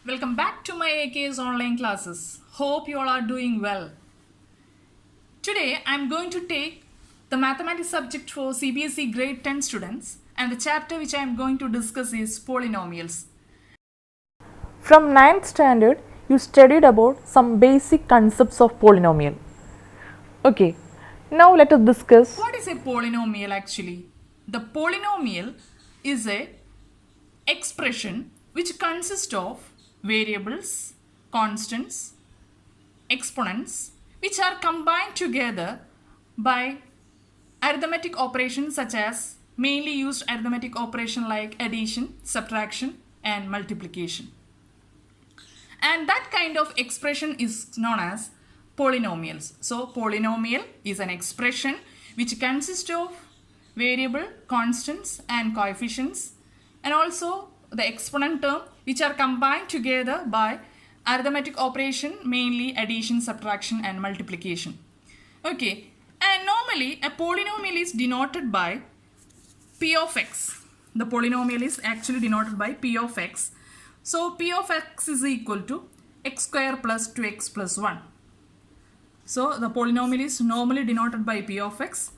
Welcome back to my AK's online classes. Hope you all are doing well. Today I am going to take the mathematics subject for CBSE grade 10 students, and the chapter which I am going to discuss is polynomials. From 9th standard, you studied about some basic concepts of polynomial. Okay, now let us discuss. What is a polynomial actually? The polynomial is a expression which consists of variables, constants, exponents which are combined together by arithmetic operations such as mainly used arithmetic operation like addition, subtraction and multiplication. And that kind of expression is known as polynomials. So polynomial is an expression which consists of variable, constants and coefficients, and also the exponent term which are combined together by arithmetic operation, mainly addition, subtraction and multiplication. Okay, and normally a polynomial is denoted by p of x. The polynomial is actually denoted by p of x. So p of x is equal to x square plus 2x plus 1. So the polynomial is normally denoted by p of x.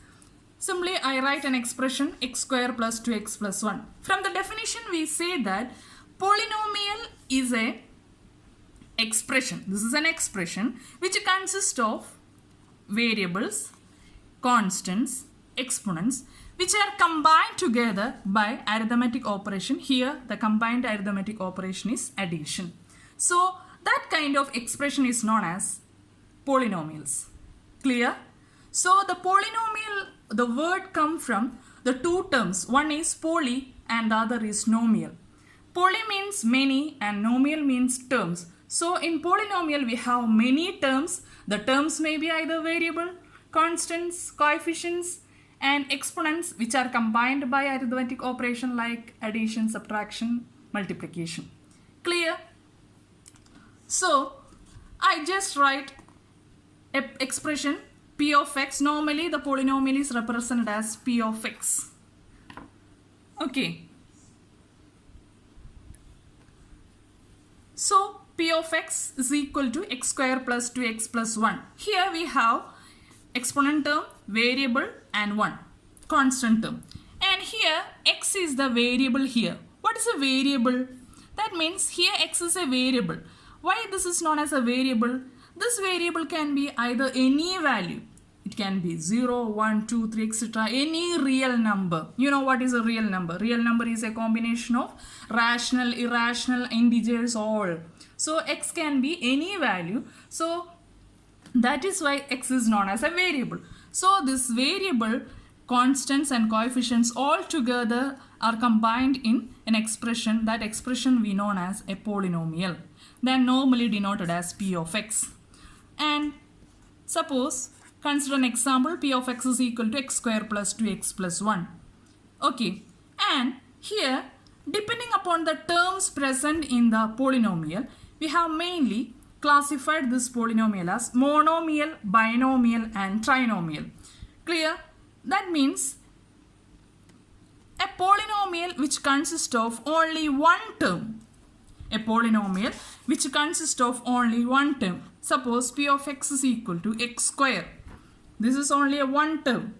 Simply I write an expression x square plus 2x plus 1. From the definition we say that polynomial is a expression. This is an expression which consists of variables, constants, exponents which are combined together by arithmetic operation. Here the combined arithmetic operation is addition. So that kind of expression is known as polynomials. Clear? So the polynomial, the word come from the two terms. One is poly and the other is nomial. Poly means many and nomial means terms. So in polynomial we have many terms. The terms may be either variable, constants, coefficients and exponents which are combined by arithmetic operation like addition, subtraction, multiplication. Clear? So I just write a expression p of x. Normally the polynomial is represented as p of x. Okay. So p of x is equal to x square plus 2x plus 1. Here we have exponent term, variable and 1, constant term. And here x is the variable here. What is a variable? That means here x is a variable. Why this is known as a variable? This variable can be either any value. It can be 0, 1, 2, 3, etc. Any real number. You know what is a real number? Real number is a combination of rational, irrational, integers all. So x can be any value. So that is why x is known as a variable. So this variable, constants and coefficients all together are combined in an expression. That expression we known as a polynomial. Then normally denoted as p of x. And suppose consider an example, p of x is equal to x square plus 2x plus 1. Okay, and here depending upon the terms present in the polynomial, we have mainly classified this polynomial as monomial, binomial and trinomial. Clear? That means a polynomial which consists of only one term. A polynomial which consists of only one term. Suppose p of x is equal to x square. This is only a one term.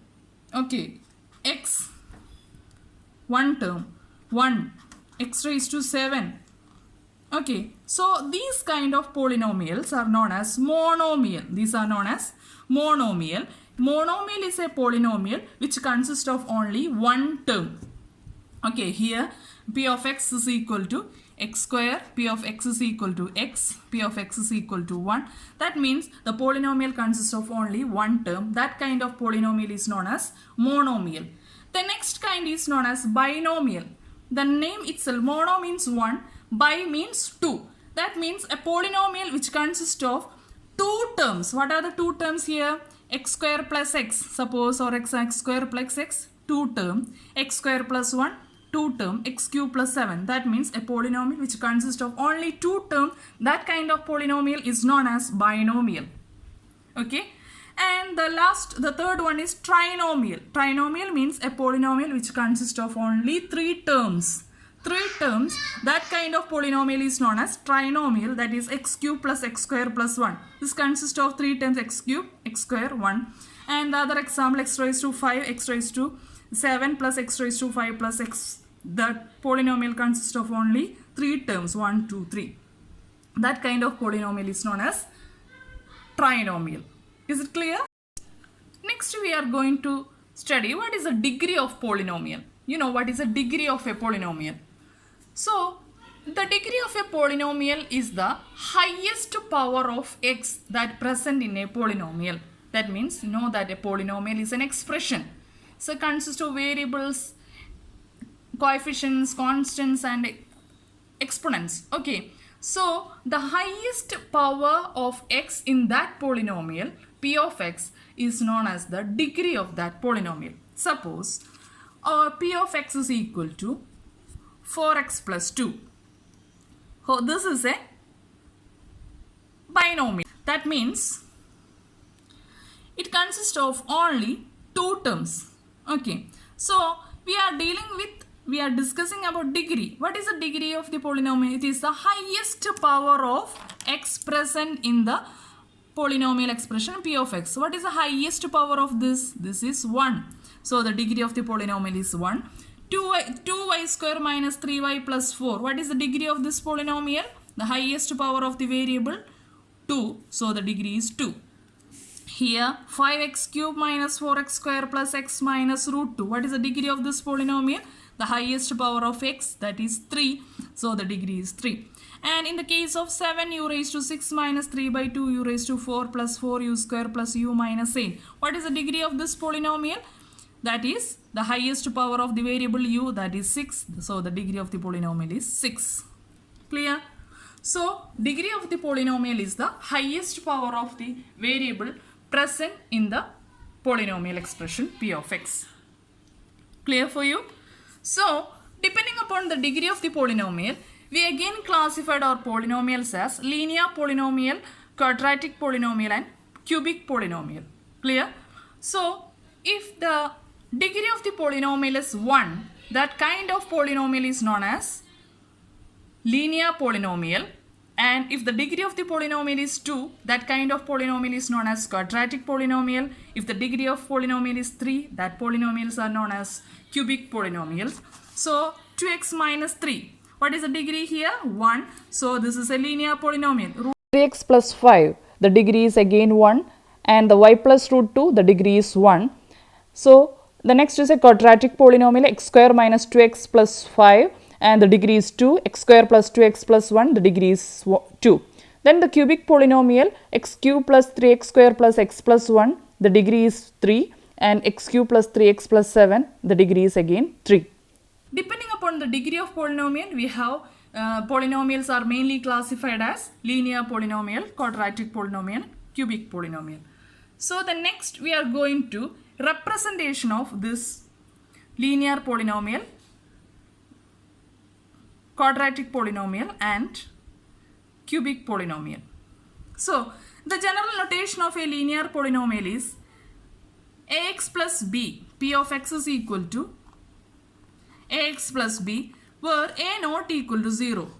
Okay, x, one term, 1, x raised to 7. Okay, so these kind of polynomials are known as monomial. These are known as monomial. Monomial is a polynomial which consists of only one term. Okay, here p of x is equal to x square, p of x is equal to x, p of x is equal to 1. That means the polynomial consists of only one term. That kind of polynomial is known as monomial. The next kind is known as binomial. The name itself, mono means one, bi means two. That means a polynomial which consists of two terms. What are the two terms here? X square plus x, suppose, or x square plus x, two term, x square plus 1, two term, x cube plus 7. That means a polynomial which consists of only two term. That kind of polynomial is known as binomial. Okay, and the third one is trinomial. Trinomial means a polynomial which consists of only three terms. 3 terms, that kind of polynomial is known as trinomial, that is x cube plus x square plus 1. This consists of 3 terms, x cube, x square, 1. And the other example, x raised to 5, x raised to 7 plus x raised to 5 plus x. The polynomial consists of only 3 terms, 1, 2, 3. That kind of polynomial is known as trinomial. Is it clear? Next we are going to study what is the degree of polynomial. You know what is the degree of a polynomial. So the degree of a polynomial is the highest power of x that present in a polynomial. That means you know that a polynomial is an expression. So it consists of variables, coefficients, constants and exponents. Okay. So the highest power of x in that polynomial, p of x, is known as the degree of that polynomial. Suppose p of x is equal to 4x plus 2. So this is a binomial. That means it consists of only 2 terms. Okay. So we are discussing about degree. What is the degree of the polynomial? It is the highest power of x present in the polynomial expression p of x. What is the highest power of this? This is 1. So the degree of the polynomial is 1. 2y square minus 3y plus 4. What is the degree of this polynomial? The highest power of the variable 2. So the degree is 2. Here 5x cube minus 4x square plus x minus root 2. What is the degree of this polynomial? The highest power of x, that is 3. So the degree is 3. And in the case of 7 u raised to 6 minus 3 by 2 u raised to 4 plus 4 u square plus u minus 8. What is the degree of this polynomial? That is the highest power of the variable u, that is 6. So the degree of the polynomial is 6. Clear? So degree of the polynomial is the highest power of the variable present in the polynomial expression p of x. Clear for you? So depending upon the degree of the polynomial, we again classified our polynomials as linear polynomial, quadratic polynomial and cubic polynomial. Clear? So if the degree of the polynomial is 1, that kind of polynomial is known as linear polynomial. And if the degree of the polynomial is 2, that kind of polynomial is known as quadratic polynomial. If the degree of polynomial is 3, that polynomials are known as cubic polynomials. So 2x minus 3. What is the degree here? 1. So this is a linear polynomial. 3x plus 5, the degree is again 1, and the y plus root 2, the degree is 1. So the next is a quadratic polynomial, x square minus 2x plus 5, and the degree is 2, x square plus 2x plus 1, the degree is 2. Then the cubic polynomial, x cube plus 3x square plus x plus 1, the degree is 3, and x cube plus 3x plus 7, the degree is again 3. Depending upon the degree of polynomial, we have polynomials are mainly classified as linear polynomial, quadratic polynomial, cubic polynomial. So the next we are going to representation of this linear polynomial, quadratic polynomial and cubic polynomial. So the general notation of a linear polynomial is ax plus b, p of x is equal to ax plus b, where a not equal to 0.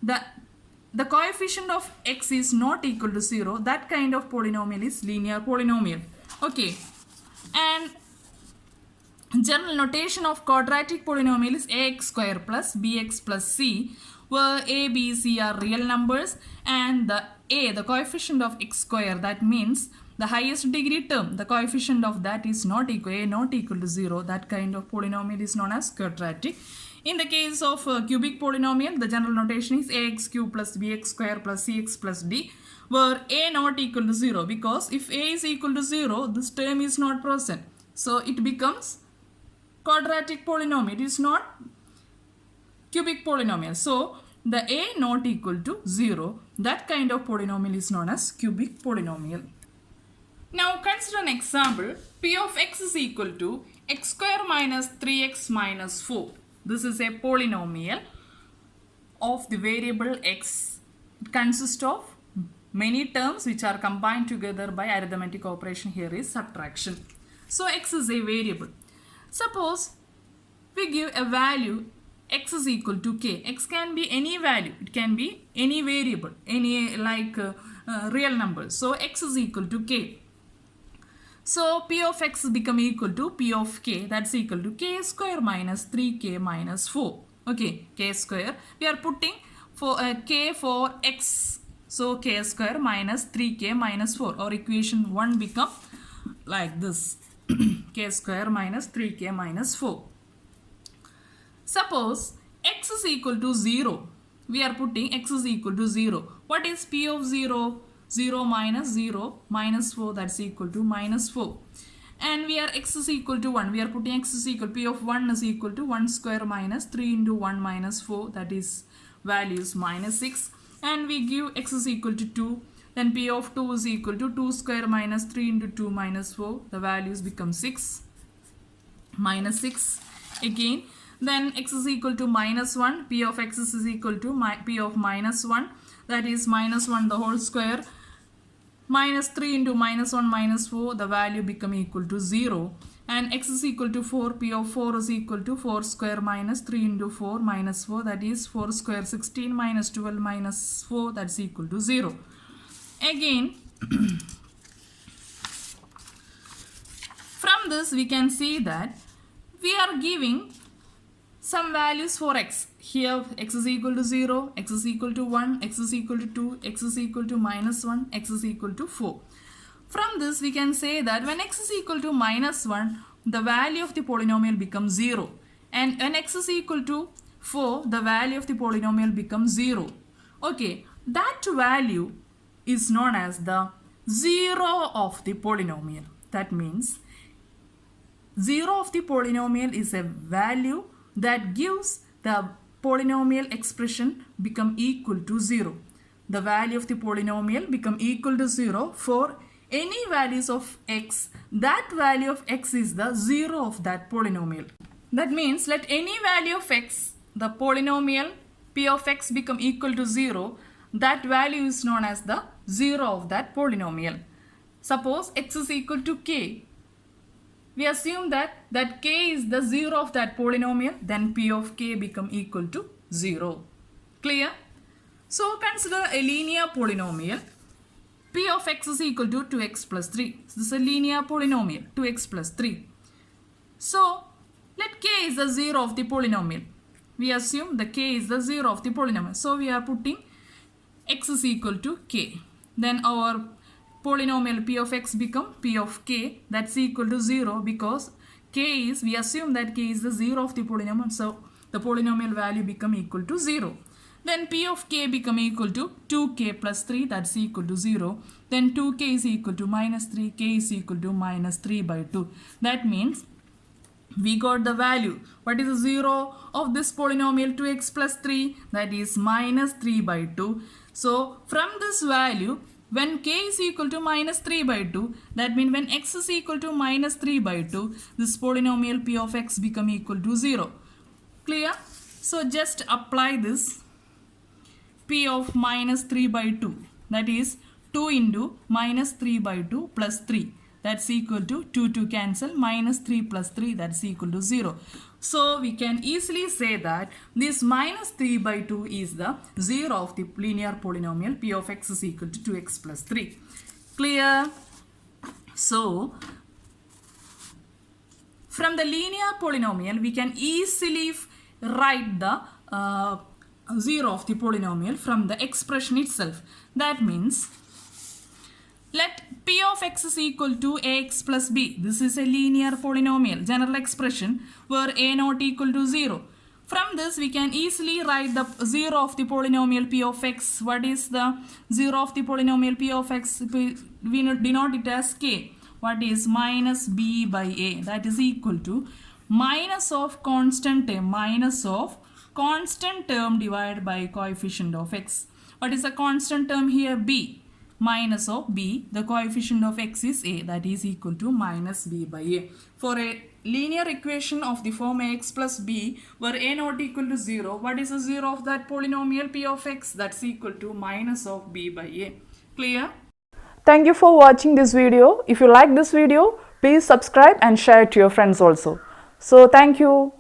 The coefficient of x is not equal to 0. That kind of polynomial is linear polynomial. Okay. And general notation of quadratic polynomial is ax square plus bx plus c, where a, b, c are real numbers and the coefficient of x square, that means the highest degree term, the coefficient of that is not equal to 0. That kind of polynomial is known as quadratic. In the case of cubic polynomial, the general notation is ax cube plus bx square plus cx plus d, where a not equal to 0, because if a is equal to 0, this term is not present. So it becomes quadratic polynomial. It is not cubic polynomial. So the a not equal to 0, that kind of polynomial is known as cubic polynomial. Now consider an example. P of x is equal to x square minus 3x minus 4. This is a polynomial of the variable x. It consists of many terms which are combined together by arithmetic operation. Here is subtraction. So x is a variable. Suppose we give a value x is equal to k. X can be any value. It can be any variable, any real numbers. So x is equal to k. So p of x become equal to p of k. That's equal to k square minus 3k minus 4. Okay, k square. We are putting for k for x. So k square minus 3k minus 4. Our equation 1 become like this. K square minus 3k minus 4. Suppose x is equal to 0. We are putting x is equal to 0. What is p of 0? 0 minus 4, that's equal to minus 4. And we are x is equal to 1. We are putting x is equal, p of 1 is equal to 1 square minus 3 into 1 minus 4, that is values minus 6. And we give x is equal to 2. Then p of 2 is equal to 2 square minus 3 into 2 minus 4. The values become 6. Minus 6 again. Then x is equal to minus 1. P of x is equal to p of minus 1. That is minus 1 the whole square. Minus 3 into minus 1 minus 4. The value become equal to 0. And x is equal to 4. P of 4 is equal to 4 square minus 3 into 4 minus 4. That is 4 square 16 minus 12 minus 4. That's equal to 0. Again, from this we can see that we are giving some values for x. Here x is equal to 0, x is equal to 1, x is equal to 2, x is equal to minus 1, x is equal to 4. From this we can say that when x is equal to minus 1, the value of the polynomial becomes 0. And when x is equal to 4, the value of the polynomial becomes 0. Okay, that value is known as the 0 of the polynomial. That means 0 of the polynomial is a value that gives the polynomial expression become equal to 0. The value of the polynomial become equal to 0 for any values of x. That value of x is the 0 of that polynomial. That means let any value of x, the polynomial p of x become equal to 0. That value is known as the 0 of that polynomial. Suppose x is equal to k. We assume that k is the 0 of that polynomial, then p of k become equal to 0. Clear? So consider a linear polynomial. P of x is equal to 2x plus 3. This is a linear polynomial, 2x plus 3. So let k is the 0 of the polynomial. We assume the k is the 0 of the polynomial. So we are putting x is equal to k. Then our polynomial p of x become p of k, that's equal to 0 because k is, we assume that k is the 0 of the polynomial, so the polynomial value become equal to 0. Then p of k become equal to 2k plus 3, that's equal to 0. Then 2k is equal to minus 3, k is equal to minus 3 by 2. That means we got the value. What is the 0 of this polynomial 2x plus 3? That is minus 3 by 2. So from this value, when k is equal to minus 3 by 2, that means when x is equal to minus 3 by 2, this polynomial p of x become equal to 0. Clear? So just apply this p of minus 3 by 2. That is 2 into minus 3 by 2 plus 3. That's equal to 2 cancel, minus 3 plus 3, that's equal to 0. So we can easily say that this minus 3 by 2 is the 0 of the linear polynomial p of x is equal to 2x plus 3. Clear? So from the linear polynomial we can easily write the 0 of the polynomial from the expression itself. That means let p of x is equal to ax plus b. This is a linear polynomial, general expression where a not equal to 0. From this we can easily write the 0 of the polynomial p of x. What is the 0 of the polynomial p of x? We denote it as k. What is minus b by a? That is equal to minus of constant term divided by coefficient of x. What is the constant term here? B. Minus of b, the coefficient of x is a, that is equal to minus b by a. For a linear equation of the form ax plus b where a not equal to 0, what is the 0 of that polynomial p of x? That's equal to minus of b by a. Clear? Thank you for watching this video. If you like this video, please subscribe and share it to your friends also. So thank you.